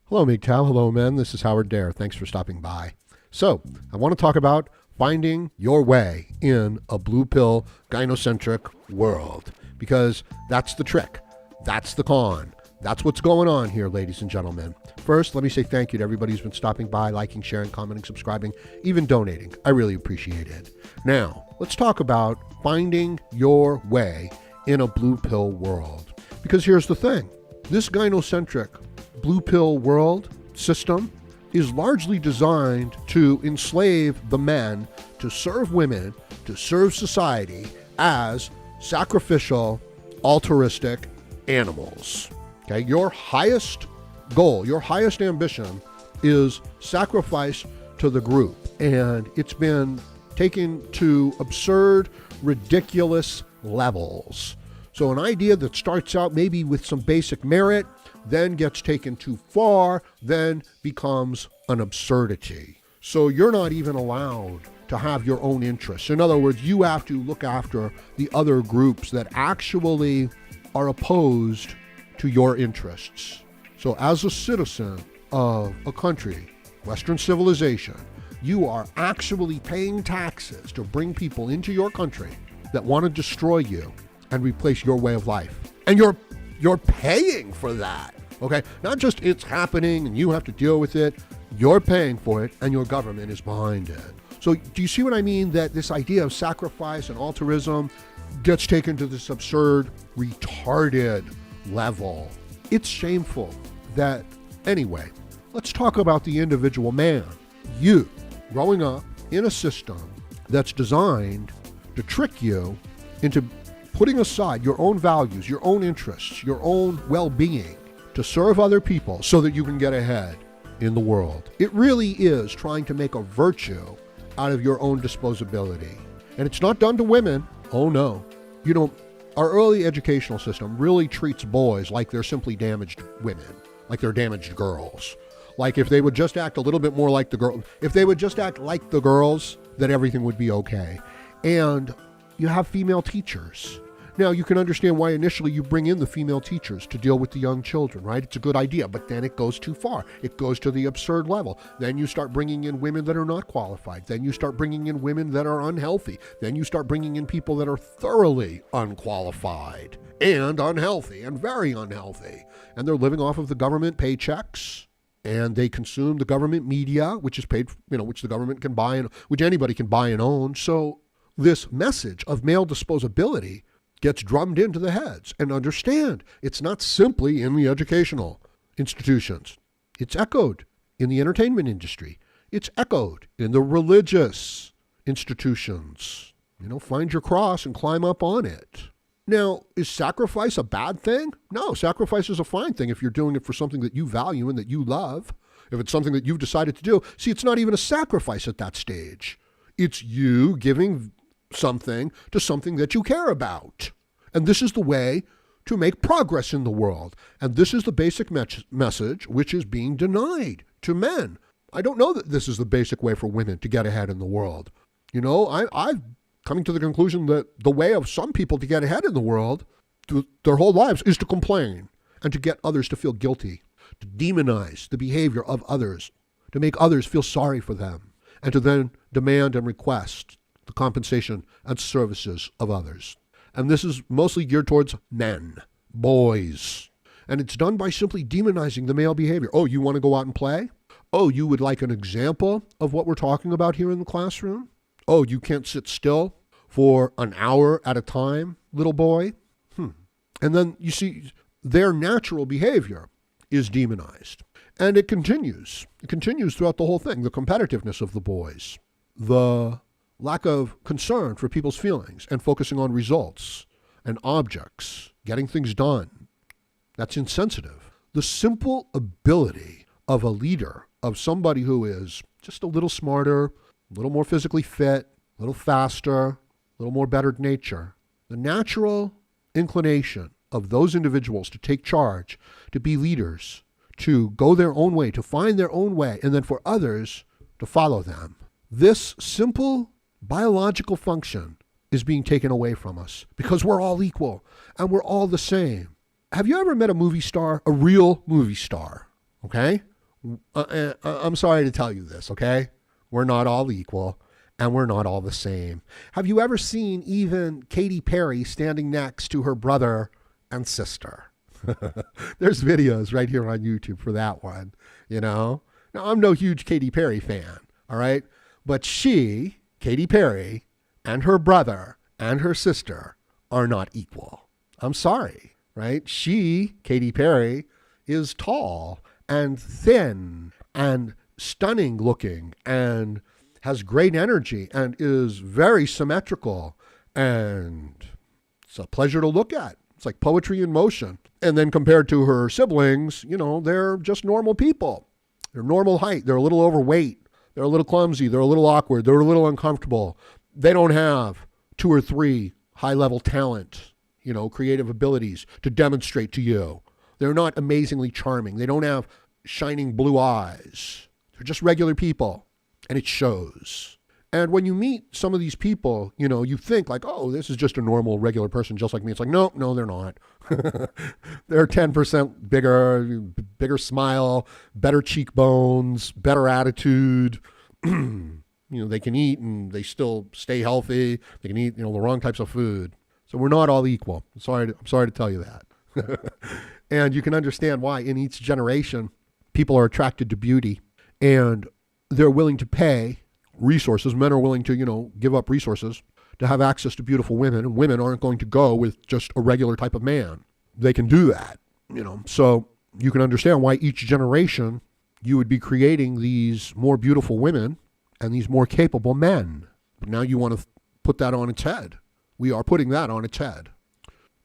Hello, MGTOW. Hello, men. This is Howard Dare. Thanks for stopping by. So, I want to talk about finding your way in a blue pill, gynocentric world, because that's the trick. That's the con. That's what's going on here, ladies and gentlemen. First, let me say thank you to everybody who's been stopping by, liking, sharing, commenting, subscribing, even donating. I really appreciate it. Now, let's talk about finding your way in a blue pill world. Because here's the thing. This gynocentric blue pill world system is largely designed to enslave the men, to serve women, to serve society as sacrificial, altruistic animals. Okay, your highest goal, your highest ambition is sacrifice to the group. And it's been taken to absurd, ridiculous levels. So an idea that starts out maybe with some basic merit, then gets taken too far, then becomes an absurdity. So you're not even allowed to have your own interests. In other words, you have to look after the other groups that actually are opposed to your interests. So as a citizen of a country, Western civilization, you are actually paying taxes to bring people into your country that want to destroy you and replace your way of life. And you're paying for that, okay? Not just it's happening and you have to deal with it. You're paying for it and your government is behind it. So do you see what I mean? That this idea of sacrifice and altruism gets taken to this absurd, retarded level. It's shameful that, anyway, let's talk about the individual man. You, growing up in a system that's designed to trick you into putting aside your own values, your own interests, your own well-being to serve other people so that you can get ahead in the world. It really is trying to make a virtue out of your own disposability. And it's not done to women. Oh no. You know, our early educational system really treats boys like they're simply damaged women, like they're damaged girls. Like if they would just act a little bit more like the girl, if they would just act like the girls, then everything would be okay. And you have female teachers. Now, you can understand why initially you bring in the female teachers to deal with the young children, right? It's a good idea, but then it goes too far. It goes to the absurd level. Then you start bringing in women that are not qualified. Then you start bringing in women that are unhealthy. Then you start bringing in people that are thoroughly unqualified and unhealthy and very unhealthy. And they're living off of the government paychecks. And they consume the government media, which is paid, which the government can buy and which anybody can buy and own. So this message of male disposability gets drummed into the heads. And understand, it's not simply in the educational institutions. It's echoed in the entertainment industry. It's echoed in the religious institutions. Find your cross and climb up on it. Now, is sacrifice a bad thing? No, sacrifice is a fine thing if you're doing it for something that you value and that you love. If it's something that you've decided to do. See, it's not even a sacrifice at that stage. It's you giving something to something that you care about. And this is the way to make progress in the world. And this is the basic message which is being denied to men. I don't know that this is the basic way for women to get ahead in the world. I've coming to the conclusion that the way of some people to get ahead in the world their whole lives is to complain and to get others to feel guilty, to demonize the behavior of others, to make others feel sorry for them, and to then demand and request the compensation and services of others. And this is mostly geared towards men, boys. And it's done by simply demonizing the male behavior. Oh, you want to go out and play? Oh, you would like an example of what we're talking about here in the classroom? Oh, you can't sit still for an hour at a time, little boy? And then you see their natural behavior is demonized. And it continues. It continues throughout the whole thing. The competitiveness of the boys, the lack of concern for people's feelings and focusing on results and objects, getting things done. That's insensitive. The simple ability of a leader, of somebody who is just a little smarter, a little more physically fit, a little faster, a little more bettered nature. The natural inclination of those individuals to take charge, to be leaders, to go their own way, to find their own way, and then for others to follow them. This simple biological function is being taken away from us because we're all equal and we're all the same. Have you ever met a movie star, a real movie star? Okay? I'm sorry to tell you this, okay? We're not all equal, and we're not all the same. Have you ever seen even Katy Perry standing next to her brother and sister? There's videos right here on YouTube for that one, you know? Now, I'm no huge Katy Perry fan, all right? But she, Katy Perry, and her brother and her sister are not equal. I'm sorry, right? She, Katy Perry, is tall and thin and stunning looking and has great energy and is very symmetrical. And it's a pleasure to look at. It's like poetry in motion. And then compared to her siblings, you know, they're just normal people. They're normal height. They're a little overweight. They're a little clumsy. They're a little awkward. They're a little uncomfortable. They don't have 2 or 3 high-level talent, you know, creative abilities to demonstrate to you. They're not amazingly charming. They don't have shining blue eyes. They're just regular people, and it shows. And when you meet some of these people, you know, you think like, oh, this is just a normal, regular person just like me. It's like, no, they're not. They're 10% bigger smile, better cheekbones, better attitude. You know, they can eat and they still stay healthy. They can eat, you know, the wrong types of food. So we're not all equal. I'm sorry to tell you that. And you can understand why in each generation, people are attracted to beauty and they're willing to pay resources. Men are willing to, you know, give up resources to have access to beautiful women, and women aren't going to go with just a regular type of man. They can do that, you know. So you can understand why each generation you would be creating these more beautiful women and these more capable men. But now you want to put that on its head. We are putting that on its head.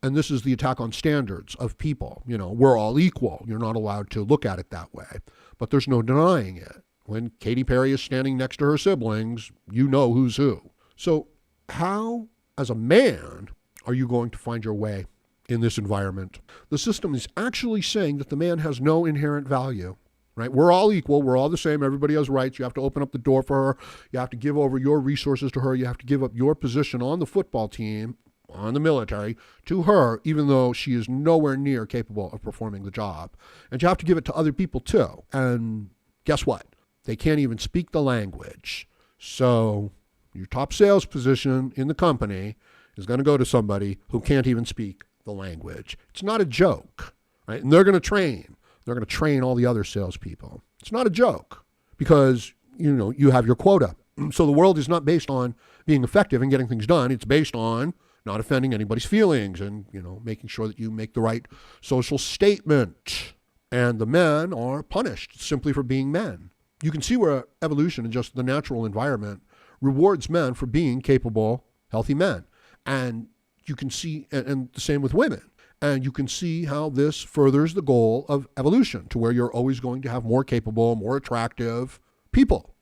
And this is the attack on standards of people. You know, we're all equal. You're not allowed to look at it that way. But there's no denying it. When Katy Perry is standing next to her siblings, you know who's who. So how, as a man, are you going to find your way in this environment? The system is actually saying that the man has no inherent value, right? We're all equal. We're all the same. Everybody has rights. You have to open up the door for her. You have to give over your resources to her. You have to give up your position on the football team, on the military, to her, even though she is nowhere near capable of performing the job. And you have to give it to other people too. And guess what? They can't even speak the language. So your top sales position in the company is going to go to somebody who can't even speak the language. It's not a joke, right? And they're going to train. They're going to train all the other salespeople. It's not a joke because, you know, you have your quota. So the world is not based on being effective and getting things done. It's based on not offending anybody's feelings and, you know, making sure that you make the right social statement. And the men are punished simply for being men. You can see where evolution and just the natural environment rewards men for being capable, healthy men. And you can see, and the same with women. And you can see how this furthers the goal of evolution to where you're always going to have more capable, more attractive people.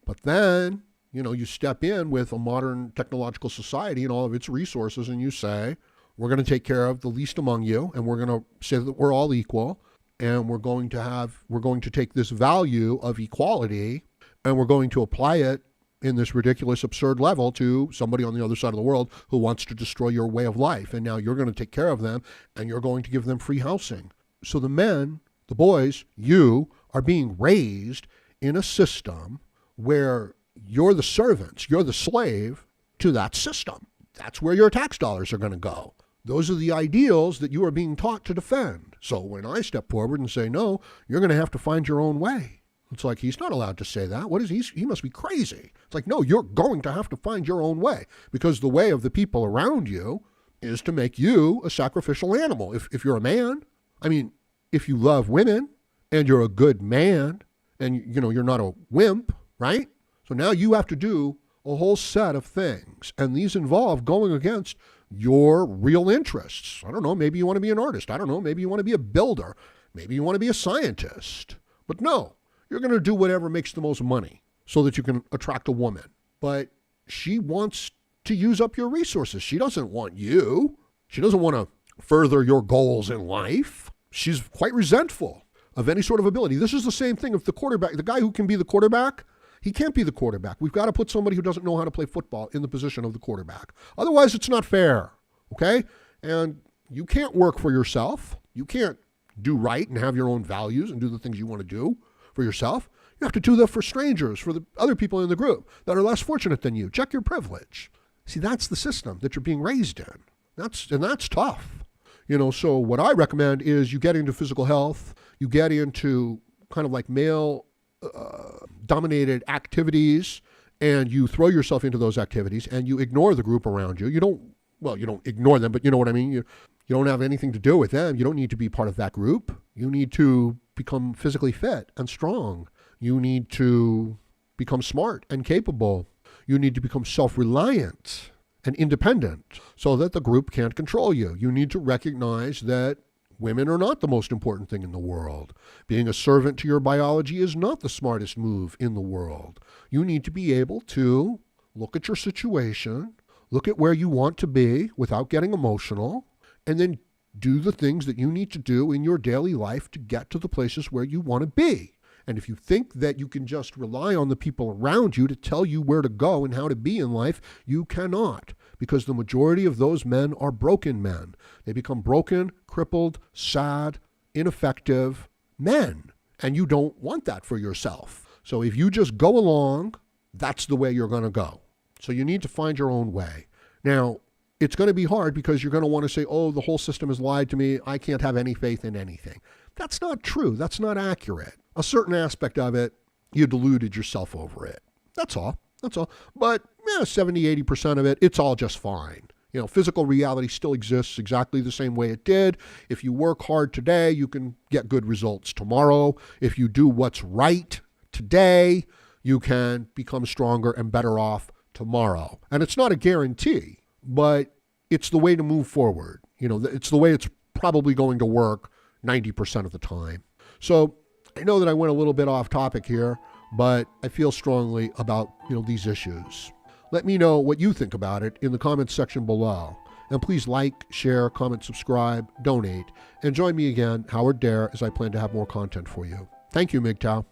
But then, you know, you step in with a modern technological society and all of its resources and you say, we're going to take care of the least among you and we're going to say that we're all equal. And we're going to take this value of equality and we're going to apply it in this ridiculous, absurd level to somebody on the other side of the world who wants to destroy your way of life. And now you're going to take care of them and you're going to give them free housing. So the men, the boys, you are being raised in a system where you're the servants, you're the slave to that system. That's where your tax dollars are going to go. Those are the ideals that you are being taught to defend. So when I step forward and say, no, you're going to have to find your own way. It's like, he's not allowed to say that. What is he must be crazy. It's like, no, you're going to have to find your own way because the way of the people around you is to make you a sacrificial animal. If you're a man, I mean, if you love women and you're a good man and, you know, you're not a wimp, right? So now you have to do a whole set of things. And these involve going against your real interests. I don't know, maybe you want to be an artist. I don't know, maybe you want to be a builder. Maybe you want to be a scientist. But no, you're going to do whatever makes the most money so that you can attract a woman. But she wants to use up your resources. She doesn't want you. She doesn't want to further your goals in life. She's quite resentful of any sort of ability. This is the same thing if the quarterback, the guy who can be the quarterback, he can't be the quarterback. We've got to put somebody who doesn't know how to play football in the position of the quarterback. Otherwise, it's not fair, okay? And you can't work for yourself. You can't do right and have your own values and do the things you want to do for yourself. You have to do that for strangers, for the other people in the group that are less fortunate than you. Check your privilege. See, that's the system that you're being raised in. That's tough. So what I recommend is you get into physical health, you get into kind of like male dominated activities, and you throw yourself into those activities and you ignore the group around you. You don't ignore them, but you know what I mean? You don't have anything to do with them. You don't need to be part of that group. You need to become physically fit and strong. You need to become smart and capable. You need to become self-reliant and independent so that the group can't control you. You need to recognize that women are not the most important thing in the world. Being a servant to your biology is not the smartest move in the world. You need to be able to look at your situation, look at where you want to be without getting emotional, and then do the things that you need to do in your daily life to get to the places where you want to be. And if you think that you can just rely on the people around you to tell you where to go and how to be in life, you cannot, because the majority of those men are broken men. They become broken, crippled, sad, ineffective men. And you don't want that for yourself. So if you just go along, that's the way you're going to go. So you need to find your own way. Now, it's going to be hard because you're going to want to say, oh, the whole system has lied to me. I can't have any faith in anything. That's not true. That's not accurate. A certain aspect of it, you deluded yourself over it. That's all. But 70, 80% of it, it's all just fine. Physical reality still exists exactly the same way it did. If you work hard today, you can get good results tomorrow. If you do what's right today, you can become stronger and better off tomorrow. And it's not a guarantee, but it's the way to move forward. It's the way it's probably going to work 90% of the time. So I know that I went a little bit off topic here, but I feel strongly about, these issues. Let me know what you think about it in the comments section below. And please like, share, comment, subscribe, donate, and join me again, Howard Dare, as I plan to have more content for you. Thank you, MGTOW.